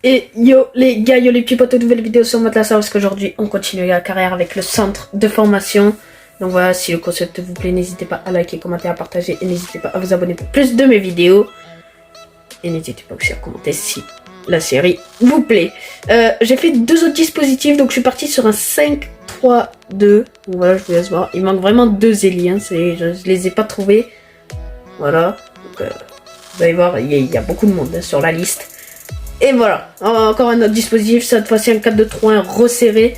Et yo les gars, yo les petits potes, nouvelle vidéo sur Matelas, parce qu'aujourd'hui on continue la carrière avec le centre de formation. Donc voilà, si le concept vous plaît, n'hésitez pas à liker, commenter, à partager et n'hésitez pas à vous abonner pour plus de mes vidéos. Et n'hésitez pas aussi à commenter si la série vous plaît. J'ai fait deux autres dispositifs, donc je suis parti sur un 5-3-2. Donc voilà, je vous laisse voir. Il manque vraiment deux Zélie, hein, je les ai pas trouvés. Voilà, donc vous allez voir, il y a beaucoup de monde hein, sur la liste. Et voilà, encore un autre dispositif, cette fois-ci un 4-2-3-1 resserré.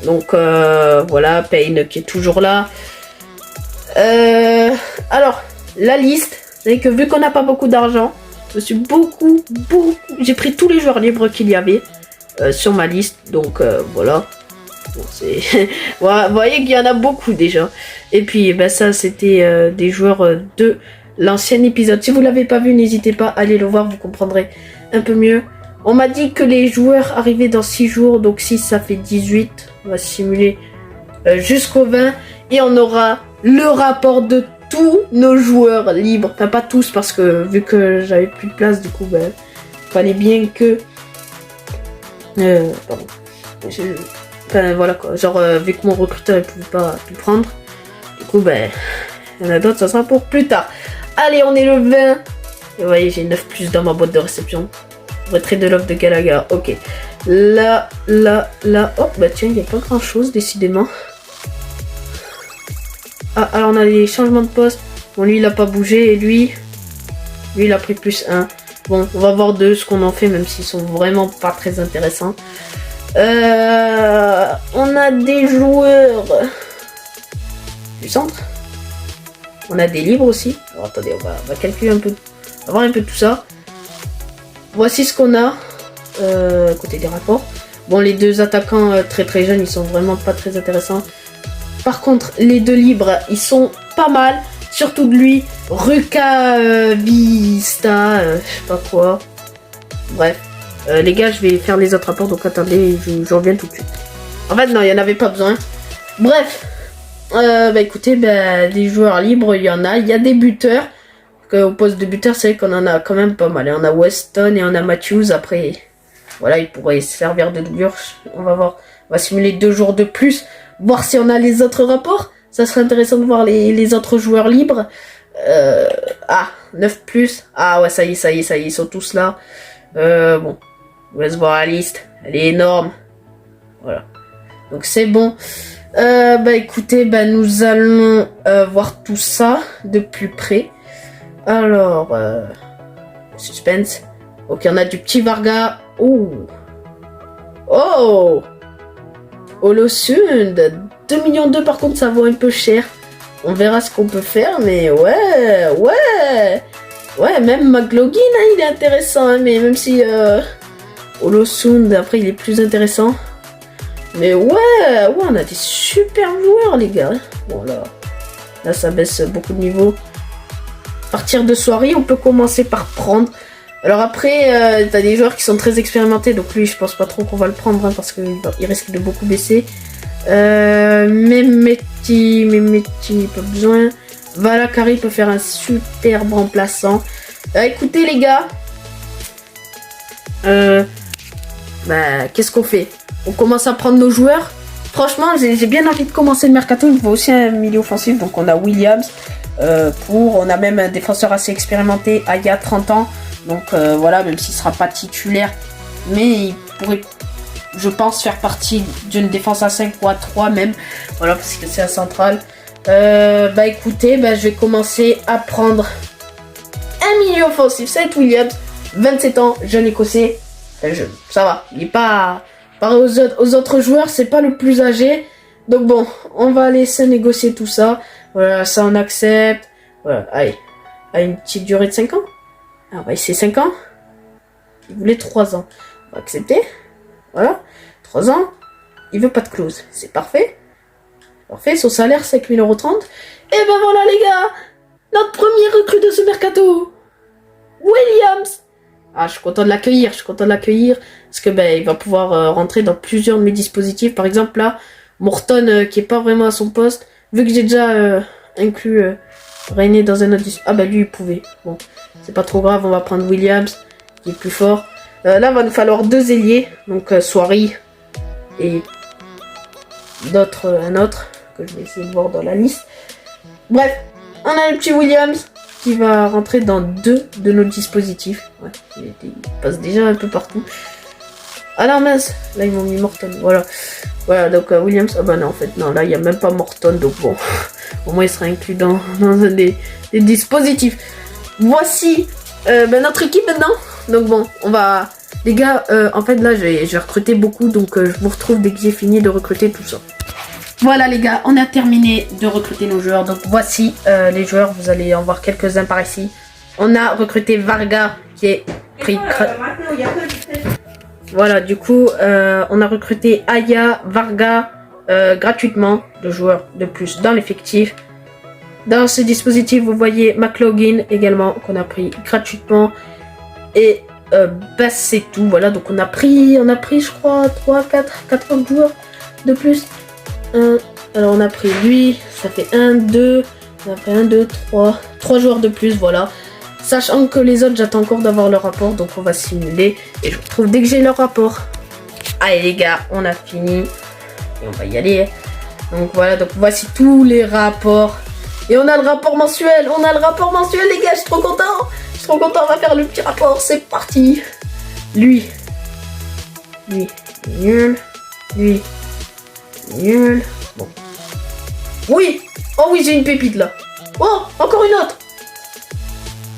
Donc voilà, Payne qui est toujours là. Alors, la liste, vous savez que vu qu'on n'a pas beaucoup d'argent, je suis beaucoup, j'ai pris tous les joueurs libres qu'il y avait sur ma liste. Donc voilà, bon, c'est vous voyez qu'il y en a beaucoup déjà. Et puis ben, ça c'était des joueurs de l'ancien épisode. Si vous l'avez pas vu, n'hésitez pas à aller le voir, vous comprendrez un peu mieux. On m'a dit que les joueurs arrivaient dans 6 jours, donc 6 ça fait 18. On va simuler jusqu'au 20 et on aura le rapport de tous nos joueurs libres. Enfin pas tous parce que vu que j'avais plus de place, du coup ben fallait bien que pardon. Enfin voilà quoi, genre vu que mon recruteur il pouvait pas tout prendre, du coup ben il y en a d'autres, ça sera pour plus tard. Allez, on est le 20 et vous voyez j'ai 9 plus dans ma boîte de réception. Retrait de l'offre de Gallagher, ok. Là, oh bah tiens, il n'y a pas grand chose décidément. Ah, alors on a les changements de poste. Bon, lui il a pas bougé et lui il a pris plus 1. Bon, on va voir ce qu'on en fait, même s'ils sont vraiment pas très intéressants. On a des joueurs du centre. On a des libres aussi. Alors attendez, on va calculer un peu, on va voir un peu tout ça. Voici ce qu'on a côté des rapports. Bon, les deux attaquants très jeunes, ils sont vraiment pas très intéressants. Par contre, les deux libres, ils sont pas mal. Surtout de lui, Ruka Vista, je sais pas quoi. Bref, les gars, je vais faire les autres rapports, donc attendez, je reviens tout de suite. En fait, non, il n'y en avait pas besoin. Bref, bah écoutez, bah, des joueurs libres, il y en a. Il y a des buteurs. Au poste de buteur, c'est vrai qu'on en a quand même pas mal. Et on a Weston et on a Matthews. Après, voilà, il pourrait servir de doublure. On va voir. On va simuler 2 jours de plus. Voir si on a les autres rapports. Ça serait intéressant de voir les autres joueurs libres. 9 plus. Ah ouais, ça y est, ils sont tous là. Bon, on va se voir la liste. Elle est énorme. Voilà. Donc c'est bon. Bah écoutez, bah nous allons voir tout ça de plus près. Alors, suspense. Ok, on a du petit Varga. Oh, Olosund. 2,2 millions par contre, ça vaut un peu cher. On verra ce qu'on peut faire, mais ouais, même McLaughlin, hein, il est intéressant, hein, mais même si Olosund, après, il est plus intéressant. Mais ouais, on a des super joueurs, les gars. Bon, là, ça baisse beaucoup de niveau. Partir de soirée, on peut commencer par prendre. Alors après, t'as des joueurs qui sont très expérimentés, donc lui, je pense pas trop qu'on va le prendre, hein, parce qu'il risque de beaucoup baisser. Mehmeti, pas besoin. Valakari peut faire un superbe remplaçant. Écoutez les gars, bah, qu'est-ce qu'on fait? On commence à prendre nos joueurs. Franchement, j'ai bien envie de commencer le mercato. Il faut aussi un milieu offensif, donc on a Williams. On a même un défenseur assez expérimenté, Aya, 30 ans. Donc voilà, même s'il sera pas titulaire, mais il pourrait, je pense, faire partie d'une défense à 5 ou à 3 même. Voilà, parce que c'est un central. Bah écoutez, bah, je vais commencer à prendre un milieu offensif. C'est Williams, 27 ans, jeune écossais. Ça va, il est pas... Pareil aux autres joueurs, c'est pas le plus âgé. Donc bon, on va laisser négocier tout ça. Voilà, ça on accepte. Voilà, allez. À une petite durée de 5 ans. Ah, bah, c'est 5 ans. Il voulait 3 ans. On va accepter. Voilà. 3 ans. Il veut pas de clause. C'est parfait. Parfait. Son salaire, 5 000 €30. Et ben voilà, les gars. Notre premier recrue de ce mercato. Williams. Ah, je suis content de l'accueillir. Parce que, ben, il va pouvoir rentrer dans plusieurs de mes dispositifs. Par exemple, là, Morton, qui est pas vraiment à son poste. Vu que j'ai déjà inclus René dans un autre dispositif. Ah, bah, lui, il pouvait. Bon, c'est pas trop grave. On va prendre Williams, qui est plus fort. Là, va nous falloir 2 ailiers. Donc, Soirée et un autre que je vais essayer de voir dans la liste. Bref, on a le petit Williams qui va rentrer dans 2 de nos dispositifs. Ouais, il passe déjà un peu partout. Ah non, mince, là ils m'ont mis Morton, voilà. Voilà, donc Williams, ah bah non, en fait, non, là il n'y a même pas Morton, donc bon, au moins il sera inclus dans un des dispositifs. Voici notre équipe maintenant. Donc bon, on va... Les gars, en fait là j'ai recruté beaucoup, donc je vous retrouve dès que j'ai fini de recruter tout ça. Voilà les gars, on a terminé de recruter nos joueurs. Donc voici les joueurs, vous allez en voir quelques-uns par ici. On a recruté Varga qui est pris... Voilà, du coup, on a recruté Aya, Varga gratuitement, 2 joueurs de plus dans l'effectif. Dans ce dispositif, vous voyez McLaughlin également qu'on a pris gratuitement. Et bah, c'est tout. Voilà, donc on a pris je crois 4 joueurs de plus. Alors on a pris lui, ça fait 1, 2, on a pris 1, 2, 3 joueurs de plus, voilà. Sachant que les autres, j'attends encore d'avoir leur rapport, donc on va simuler. Et je vous retrouve dès que j'ai leur rapport. Allez les gars, on a fini. Et on va y aller. Donc voilà, donc voici tous les rapports. Et on a le rapport mensuel, les gars, je suis trop content. On va faire le petit rapport, c'est parti. Lui, nul. Lui, nul. Bon. Oui, oh oui, j'ai une pépite là. Oh, encore une autre.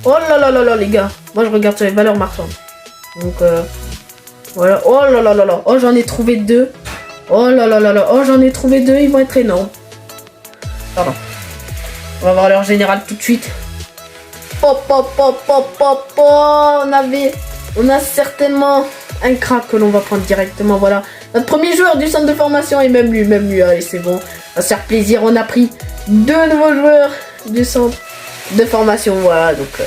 Oh là là là là les gars, moi je regarde sur les valeurs marchandes. Donc voilà, oh là là là là, oh j'en ai trouvé 2. Oh là là là là, oh j'en ai trouvé 2, ils vont être énormes. Pardon. On va voir leur général tout de suite. Pop pop pop pop pop pop. On a certainement un crack que l'on va prendre directement, voilà. Notre premier joueur du centre de formation et même lui, allez c'est bon. Ça va se faire plaisir, on a pris 2 nouveaux joueurs du centre de formation, voilà, donc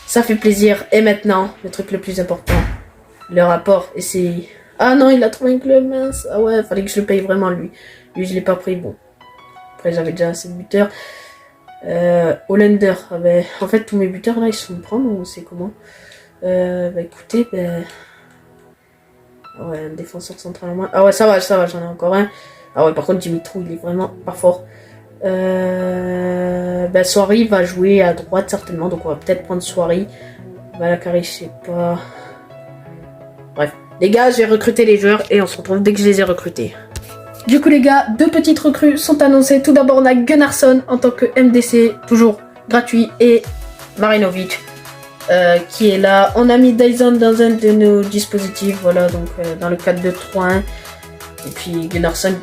ça fait plaisir. Et maintenant, le truc le plus important, le rapport. Et c'est... Ah non, il a trouvé un club, mince. Ah ouais, fallait que je le paye vraiment lui. Lui, je l'ai pas pris, bon. Après, j'avais déjà assez de buteurs. Hollander, ah ben, en fait, tous mes buteurs, là, ils se font prendre, ou c'est comment bah écoutez, ben... Ah ouais, un défenseur central en moins. Ah ouais, ça va, j'en ai encore un. Ah ouais, par contre, Dimitrou, il est vraiment pas fort. Bah, Soirée va jouer à droite certainement, donc on va peut-être prendre Soirée. Valakari, je sais pas. Bref, les gars, j'ai recruté les joueurs et on se retrouve dès que je les ai recrutés. Du coup les gars, 2 petites recrues sont annoncées. Tout d'abord on a Gunnarsson en tant que MDC, toujours gratuit, et Marinovic qui est là. On a mis Dyson dans un de nos dispositifs, voilà, donc dans le 4-2-3-1. Et puis Gunnarsson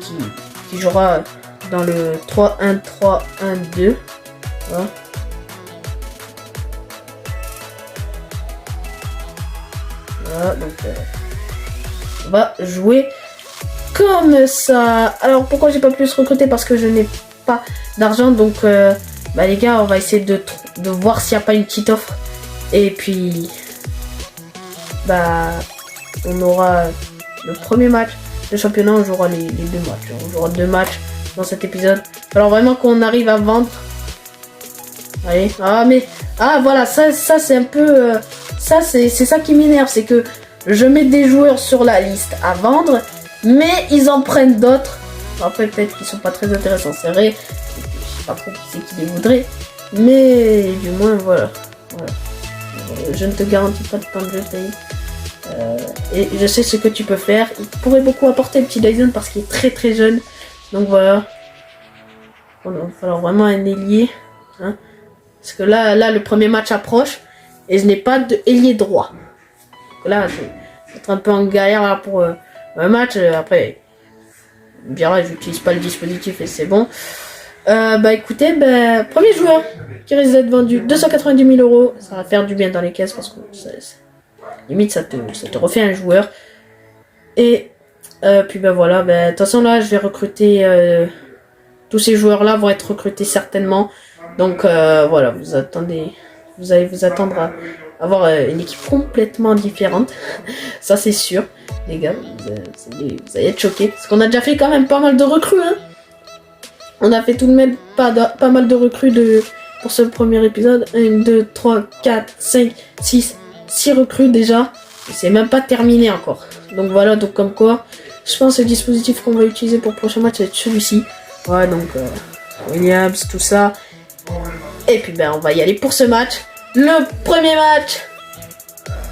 qui jouera dans le 3-1-3-1-2. Voilà. Voilà, donc on va jouer comme ça. Alors pourquoi j'ai pas pu se recruter? Parce que je n'ai pas d'argent. Donc bah les gars, on va essayer de voir s'il n'y a pas une petite offre. Et puis bah on aura le premier match de championnat, on jouera les 2 matchs. On jouera 2 matchs dans cet épisode. Alors vraiment qu'on arrive à vendre. Allez, voilà, ça c'est un peu ça c'est ça qui m'énerve, c'est que je mets des joueurs sur la liste à vendre, mais ils en prennent d'autres. Après peut-être qu'ils sont pas très intéressants, c'est vrai. Je sais pas trop qui c'est qui les voudrait, mais du moins voilà. Je ne te garantis pas de temps de jeu, et je sais ce que tu peux faire. Il pourrait beaucoup apporter le petit Dyson parce qu'il est très très jeune. Donc voilà. Il va falloir vraiment un ailier. Hein. Parce que là, le premier match approche. Et je n'ai pas de ailier droit. Donc là, je vais être un peu en galère là, pour un match. Après, bien là, j'utilise pas le dispositif et c'est bon. Bah écoutez, premier joueur qui risque d'être vendu 290 000 €. Ça va faire du bien dans les caisses parce que limite ça te refait un joueur. Et puis voilà, de toute façon là je vais recruter tous ces joueurs là vont être recrutés certainement. Donc voilà, vous allez vous attendre à avoir une équipe complètement différente. Ça c'est sûr, les gars, vous allez être choqués. Parce qu'on a déjà fait quand même pas mal de recrues, hein. On a fait tout de même pas mal de recrues pour ce premier épisode. 1, 2, 3, 4, 5, 6 recrues déjà. C'est même pas terminé encore. Donc voilà, donc comme quoi, je pense que le dispositif qu'on va utiliser pour le prochain match, ça va être celui-ci. Ouais, donc Williams, tout ça. Et puis ben on va y aller pour ce match. Le premier match.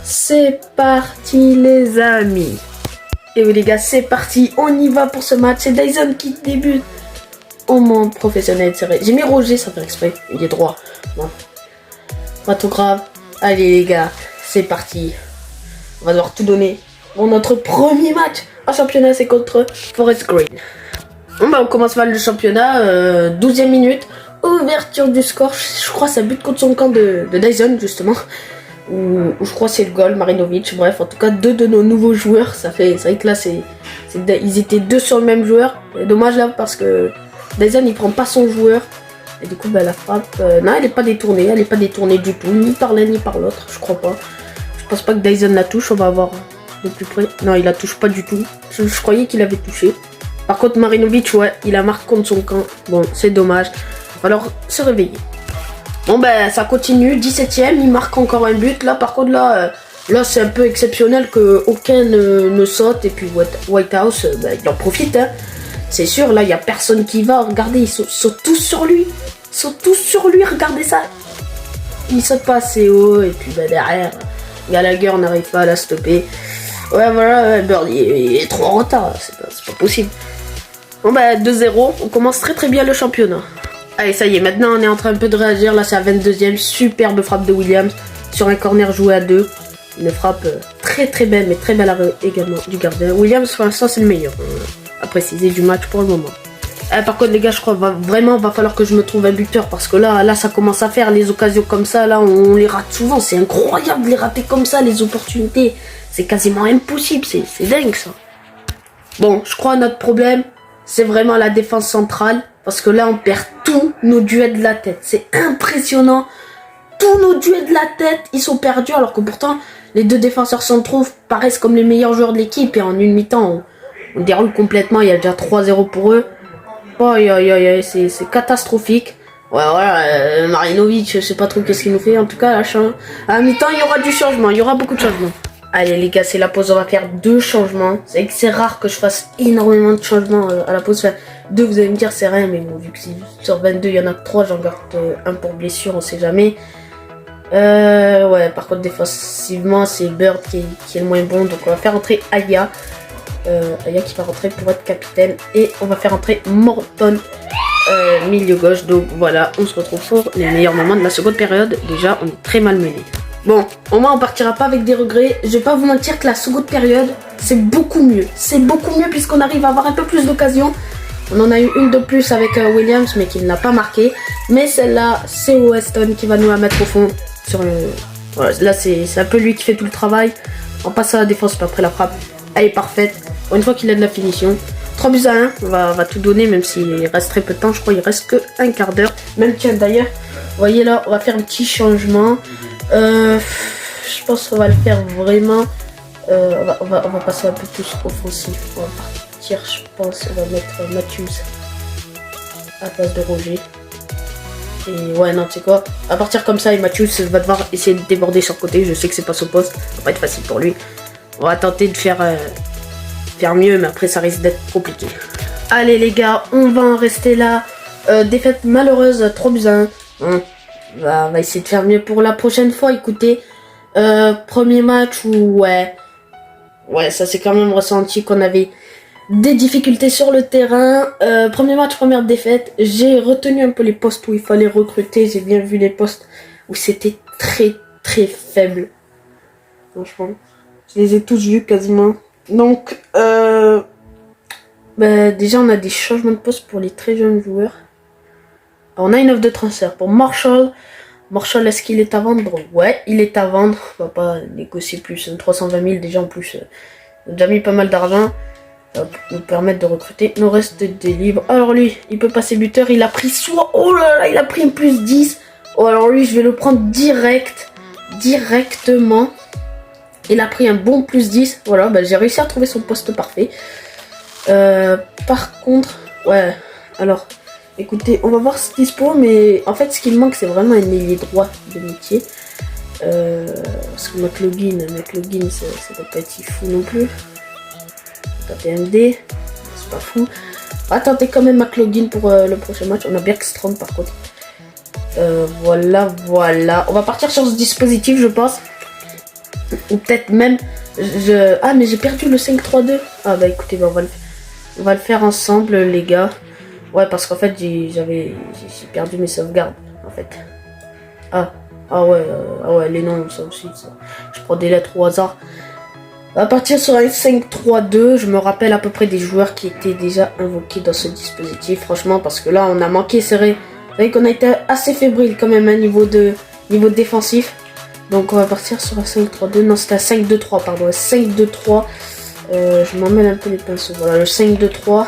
C'est parti les amis. Et oui les gars, c'est parti. On y va pour ce match. C'est Dyson qui débute au monde professionnel. C'est vrai. J'ai mis Roger, ça fait exprès. Il est droit. Bon. Pas tout grave. Allez les gars, c'est parti. On va devoir tout donner. Bon, notre premier match en championnat, c'est contre Forest Green. Bon bah on commence mal le championnat. 12e minute. Ouverture du score. Je crois que ça bute contre son camp de Dyson justement. Ou je crois que c'est le goal, Marinovic. Bref, en tout cas, 2 de nos nouveaux joueurs. C'est vrai que là, ils étaient 2 sur le même joueur. Et dommage là parce que Dyson il prend pas son joueur. Et du coup, bah, la frappe, non, elle est pas détournée. Elle est pas détournée du tout. Ni par l'un ni par l'autre. Je crois pas. Je pense pas que Dyson la touche. On va voir de plus près. Non, il la touche pas du tout. Je croyais qu'il avait touché. Par contre, Marinovic, ouais, il a marqué contre son camp. Bon, c'est dommage. Il va falloir se réveiller. Bon ben ça continue, 17ème, il marque encore un but. Là par contre là c'est un peu exceptionnel que aucun ne saute. Et puis Whitehouse, ben, il en profite hein. C'est sûr, là il n'y a personne qui va. Regardez, ils sautent tous sur lui. Ils sautent tous sur lui, regardez ça. Il saute pas assez haut. Et puis ben, derrière, Gallagher n'arrive pas à la stopper. Ouais voilà, Bird il est trop en retard, c'est pas possible. Bon ben 2-0, on commence très bien le championnat. Allez, ça y est, maintenant on est en train un peu de réagir. Là, c'est la 22ème. Superbe frappe de Williams sur un corner joué à 2. Une frappe très belle, mais très belle également du gardien. Williams, pour l'instant, c'est le meilleur à préciser du match pour le moment. Par contre, les gars, je crois vraiment va falloir que je me trouve un buteur parce que là, ça commence à faire les occasions comme ça. Là, on les rate souvent. C'est incroyable de les rater comme ça, les opportunités. C'est quasiment impossible. C'est dingue, ça. Bon, je crois notre problème, c'est vraiment la défense centrale. Parce que là, on perd tous nos duels de la tête. C'est impressionnant. Tous nos duels de la tête, ils sont perdus. Alors que pourtant, les 2 défenseurs centraux paraissent comme les meilleurs joueurs de l'équipe. Et en une mi-temps, on déroule complètement. Il y a déjà 3-0 pour eux. Oh, c'est catastrophique. Ouais, voilà, Marinovic, je sais pas trop qu'est-ce qu'il nous fait. En tout cas, à la mi-temps, il y aura du changement. Il y aura beaucoup de changements. Allez les gars, c'est la pause, on va faire 2 changements. C'est rare que je fasse énormément de changements à la pause. Enfin, 2, vous allez me dire c'est rien, mais bon, vu que sur 22 il y en a que 3, j'en garde un pour blessure, on sait jamais. Ouais, par contre défensivement c'est Bird qui est le moins bon, donc on va faire entrer Aya. Aya qui va rentrer pour être capitaine. Et on va faire entrer Morton milieu gauche. Donc voilà, on se retrouve pour les meilleurs moments de la seconde période. Déjà, on est très mal mené. Bon, au moins on partira pas avec des regrets. Je vais pas vous mentir que la seconde période, c'est beaucoup mieux. C'est beaucoup mieux puisqu'on arrive à avoir un peu plus d'occasions. On en a eu une de plus avec Williams, mais qui ne l'a pas marqué. Mais celle-là, c'est Weston qui va nous la mettre au fond. Voilà, là, c'est un peu lui qui fait tout le travail. On passe à la défense, puis après la frappe. Elle est parfaite. Une fois qu'il a de la finition. 3-1, on va tout donner, même s'il reste très peu de temps. Je crois qu'il reste que un quart d'heure. Même tiens, d'ailleurs, vous voyez là, on va faire un petit changement. Je pense qu'on va le faire vraiment. On va passer un peu plus offensif. On va partir, je pense. On va mettre Matthews à la place de Roger. Et ouais, non, tu sais quoi, à partir comme ça, et Matthews va devoir essayer de déborder sur le côté. Je sais que c'est pas son poste, ça va pas être facile pour lui. On va tenter de faire mieux, mais après ça risque d'être compliqué. Allez les gars, on va en rester là. Défaite malheureuse, 3-1. On va essayer de faire mieux pour la prochaine fois. Écoutez, premier match où ouais, ça c'est quand même ressenti qu'on avait des difficultés sur le terrain. Premier match, première défaite. J'ai retenu un peu les postes où il fallait recruter. J'ai bien vu les postes où c'était très faible. Franchement, je les ai tous vus quasiment. Donc, déjà on a des changements de poste pour les très jeunes joueurs. Alors, on a une offre de transfert pour Marshall. Marshall, est-ce qu'il est à vendre? Ouais, il est à vendre. On va pas négocier plus. 320 000 déjà en plus. On a déjà mis pas mal d'argent. Ça va nous permettre de recruter nos restes des livres. Alors lui, il peut passer buteur. Il a pris oh là là, il a pris un plus 10. Oh alors lui, je vais le prendre directement. Il a pris un bon plus 10. Voilà, j'ai réussi à trouver son poste parfait. Par contre, ouais, alors, écoutez, on va voir ce dispo, mais en fait, ce qui me manque, c'est vraiment un ailier droit de métier. Parce que McLaughlin, ça doit pas être si fou non plus. Taper MD, c'est pas fou. On va tenter quand même McLaughlin pour le prochain match. On a Bergstrom par contre. Voilà. On va partir sur ce dispositif, je pense. Ou peut-être même... Ah, mais j'ai perdu le 5-3-2. Ah bah écoutez, bah, on va le faire ensemble, les gars. Ouais, parce qu'en fait, j'ai perdu mes sauvegardes, en fait. Ah ouais, les noms, ça aussi, ça. Je prends des lettres au hasard. On va partir sur un 5-3-2. Je me rappelle à peu près des joueurs qui étaient déjà invoqués dans ce dispositif, franchement, parce que là, on a manqué serré. Vous savez qu'on a été assez fébrile quand même, à niveau défensif. Donc, on va partir sur un 5-3-2. Non, c'était un 5-2-3, pardon. Un 5-2-3. Je m'emmène un peu les pinceaux. Voilà, le 5-2-3.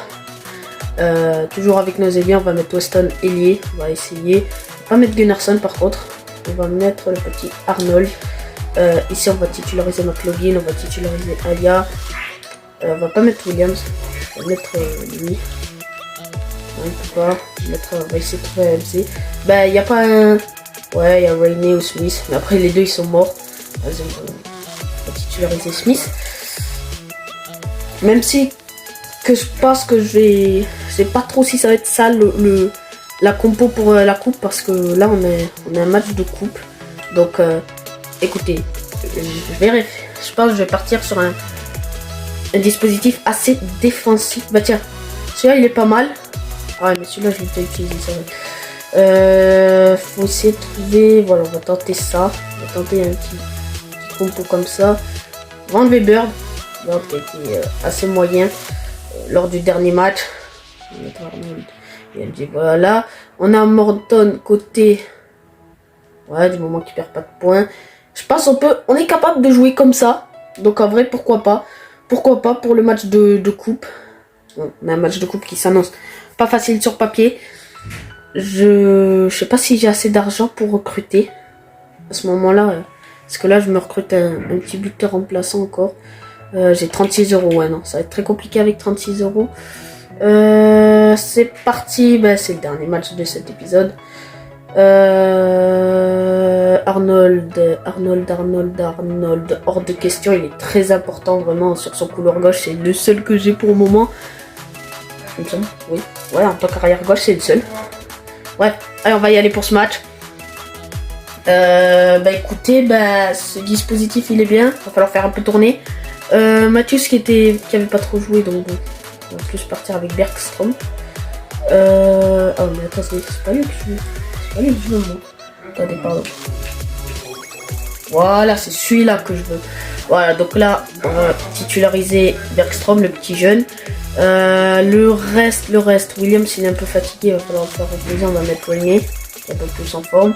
Toujours avec nos ailiers, on va mettre Weston ailier. On va essayer. On va mettre Gunnarsson par contre. On va mettre le petit Arnold. Ici, on va titulariser McLaughlin. On va titulariser Aya. On va pas mettre Williams. On va mettre lui. On va essayer de trouver un MC. Bah, il n'y a pas un. Ouais, il y a Rainey ou Smith. Mais après, les deux ils sont morts. Vas-y, on va titulariser Smith. Même si que je pense que je sais pas trop si ça va être ça la compo pour la coupe, parce que là on a un match de coupe. Donc écoutez, je pense que je vais partir sur un dispositif assez défensif. Bah tiens, celui-là il est pas mal. Ouais, mais celui-là je l'ai déjà utilisé, ça va. Faut essayer de trouver. Voilà, on va tenter ça. On va tenter un petit compo comme ça. On va enlever Bird qui a été assez moyen lors du dernier match. Voilà. On a Morton côté. Ouais, du moment qu'il perd pas de points. Je pense on est capable de jouer comme ça. Donc en vrai, pourquoi pas. Pourquoi pas pour le match de coupe. On a un match de coupe qui s'annonce pas facile sur papier. Je sais pas si j'ai assez d'argent pour recruter à ce moment-là. Parce que là, je me recrute un petit buteur remplaçant encore. J'ai 36 €. Ouais, non, ça va être très compliqué avec 36 €. C'est parti. Bah, c'est le dernier match de cet épisode. Arnold. Hors de question. Il est très important vraiment sur son couloir gauche. C'est le seul que j'ai pour le moment. Oui. Ouais, en tant qu'arrière gauche, c'est le seul. Ouais, allez, on va y aller pour ce match. Bah écoutez, ce dispositif il est bien. Va falloir faire un peu tourner. Mathius qui avait pas trop joué, donc bon, on va plus partir avec Bergstrom. Oh mais attends, c'est pas lui que je veux. C'est pas lui que je veux, moi. Attendez, pardon. Voilà, c'est celui-là que je veux. Voilà, donc là, on va titulariser Bergstrom, le petit jeune. Le reste, Williams il est un peu fatigué, il va falloir faire reposer. On va mettre Rainey, qui est un peu plus en forme.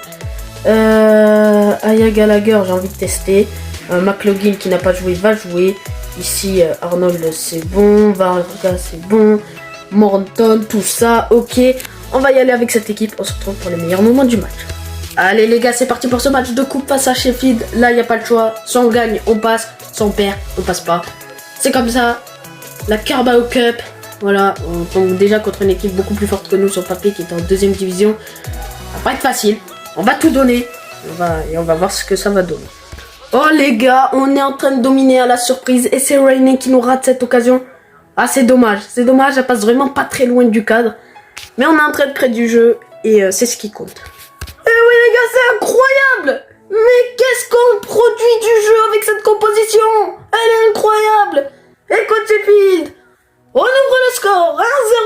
Aya Gallagher, j'ai envie de tester. McLaughlin qui n'a pas joué va jouer. Ici Arnold c'est bon, Varga c'est bon, Morton, tout ça, ok. On va y aller avec cette équipe, on se retrouve pour les meilleurs moments du match. Allez les gars, c'est parti pour ce match de coupe face à Sheffield. Là il n'y a pas le choix, soit on gagne on passe, soit on perd on passe pas. C'est comme ça, la Carabao Cup. Voilà, on tombe déjà contre une équipe beaucoup plus forte que nous sur papier qui est en 2ème division. Ça va pas être facile, on va tout donner. On va voir ce que ça va donner. Oh les gars, on est en train de dominer à la surprise et c'est Rainey qui nous rate cette occasion. Ah c'est dommage, elle passe vraiment pas très loin du cadre. Mais on est en train de créer du jeu et c'est ce qui compte. Eh oui les gars, c'est incroyable. Mais qu'est-ce qu'on produit du jeu avec cette composition? Elle est incroyable. Écoute Sheffield, on ouvre le score,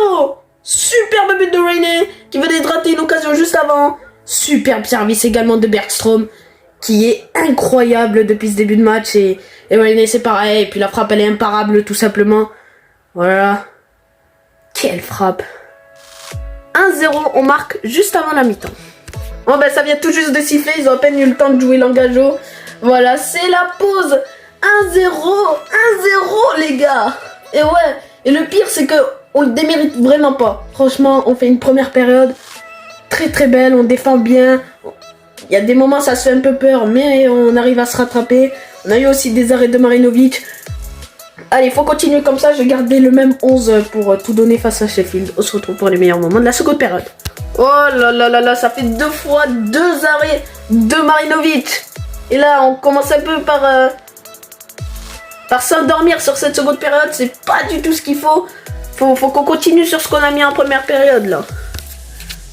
1-0. Superbe but de Rainey qui venait de rater une occasion juste avant. Superbe service également de Bergstrom qui est incroyable depuis ce début de match et Rainey c'est pareil, et puis la frappe elle est imparable tout simplement. Voilà. Quelle frappe. 1-0, on marque juste avant la mi-temps. Bon ça vient tout juste de siffler, ils ont à peine eu le temps de jouer l'engagement. Voilà, c'est la pause. 1-0, 1-0 les gars. Et ouais, et le pire c'est que on le démérite vraiment pas. Franchement, on fait une première période très très belle, on défend bien. Il y a des moments ça se fait un peu peur, mais on arrive à se rattraper. On a eu aussi des arrêts de Marinovic. Allez, faut continuer comme ça, je vais garder le même 11 pour tout donner face à Sheffield. On se retrouve pour les meilleurs moments de la seconde période. Oh là là là là, ça fait 2 fois 2 arrêts de Marinovic. Et là, on commence un peu par s'endormir sur cette seconde période. C'est pas du tout ce qu'il faut. Faut qu'on continue sur ce qu'on a mis en première période, là.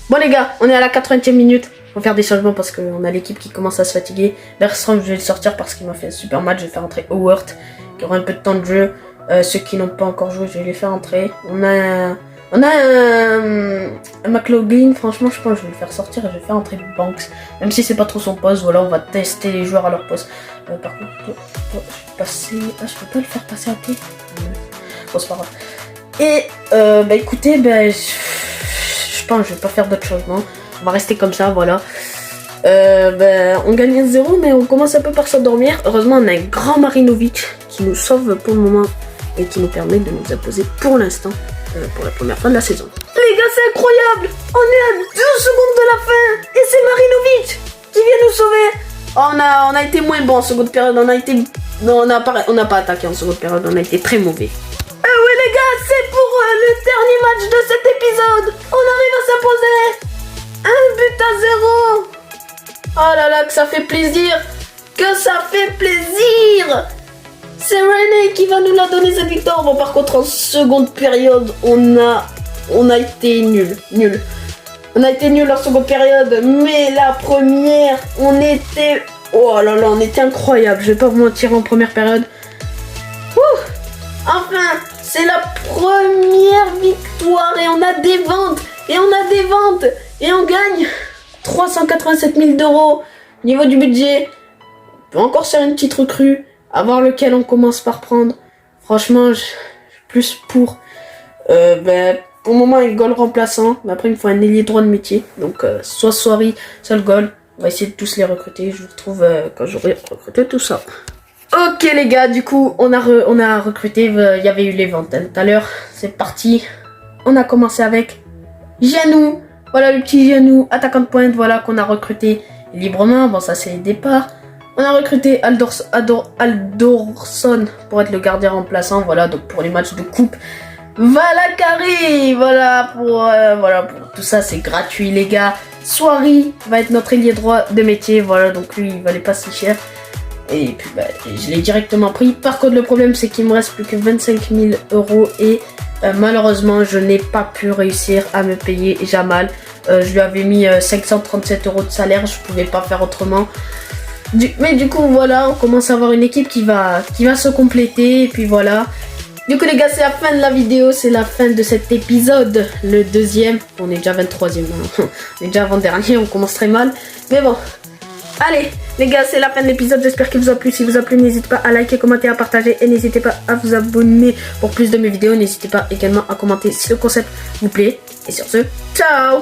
Bon, les gars, on est à la 80e minute. On va faire des changements parce qu'on a l'équipe qui commence à se fatiguer. Bergstrom, je vais le sortir parce qu'il m'a fait un super match. Je vais faire entrer Howard, qui aura un peu de temps de jeu. Ceux qui n'ont pas encore joué, je vais les faire entrer. On a un McLaughlin, franchement, je pense que je vais le faire sortir et je vais faire entrer Banks. Même si c'est pas trop son poste, voilà, on va tester les joueurs à leur poste. Par contre, toi, je vais passer... Ah, je peux pas le faire passer à T. Bon, c'est pas grave. Et, bah écoutez, je pense que je vais pas faire d'autres changements. On va rester comme ça, voilà. On gagne 1-0, mais on commence un peu par s'endormir. Heureusement, on a un grand Marinovic qui nous sauve pour le moment et qui nous permet de nous imposer pour l'instant. Pour la première fin de la saison. Les gars, c'est incroyable! On est à 2 secondes de la fin! Et c'est Marinovic qui vient nous sauver! Oh, on a été moins bon en seconde période. On n'a pas attaqué en seconde période. On a été très mauvais. Oui, les gars, c'est pour le dernier match de cet épisode! On arrive à s'imposer! 1-0! Oh là là, que ça fait plaisir! Que ça fait plaisir! C'est René qui va nous la donner cette victoire. Bon, par contre, en seconde période, on a été nul. On a été nul en seconde période, mais la première, on était... Oh là là, on était incroyable. Je vais pas vous mentir, en première période. Ouh, enfin, c'est la première victoire et on a des ventes. Et on gagne 387 000 €. Niveau du budget, on peut encore faire une petite recrue. À voir lequel on commence par prendre. Franchement, je suis plus pour. Pour le moment, un goal remplaçant. Mais après, il me faut un ailier droit de métier. Donc, soit Soirée, soit le goal. On va essayer de tous les recruter. Je vous retrouve quand j'aurai recruté tout ça. Ok, les gars, du coup, on a recruté. Il y avait eu les ventes tout à l'heure. C'est parti. On a commencé avec Janou. Voilà le petit Janou, attaquant de pointe. Voilà qu'on a recruté librement. Bon, ça, c'est les départs. On a recruté Aldorsson pour être le gardien remplaçant, voilà, donc pour les matchs de coupe. Valakari, voilà pour tout ça, c'est gratuit, les gars. Soirée va être notre ailier droit de métier, voilà, donc lui, il valait pas si cher. Et puis, je l'ai directement pris. Par contre, le problème, c'est qu'il me reste plus que 25 000 € et malheureusement, je n'ai pas pu réussir à me payer Jamal. Je lui avais mis 537 € de salaire, je pouvais pas faire autrement. Mais du coup, voilà, on commence à avoir une équipe qui va se compléter. Et puis voilà. Du coup, les gars, c'est la fin de la vidéo. C'est la fin de cet épisode. Le deuxième. On est déjà 23e. On est déjà avant-dernier. On commence très mal. Mais bon. Allez, les gars, c'est la fin de l'épisode. J'espère qu'il vous a plu. Si vous a plu, n'hésitez pas à liker, commenter, à partager. Et n'hésitez pas à vous abonner pour plus de mes vidéos. N'hésitez pas également à commenter si le concept vous plaît. Et sur ce, ciao!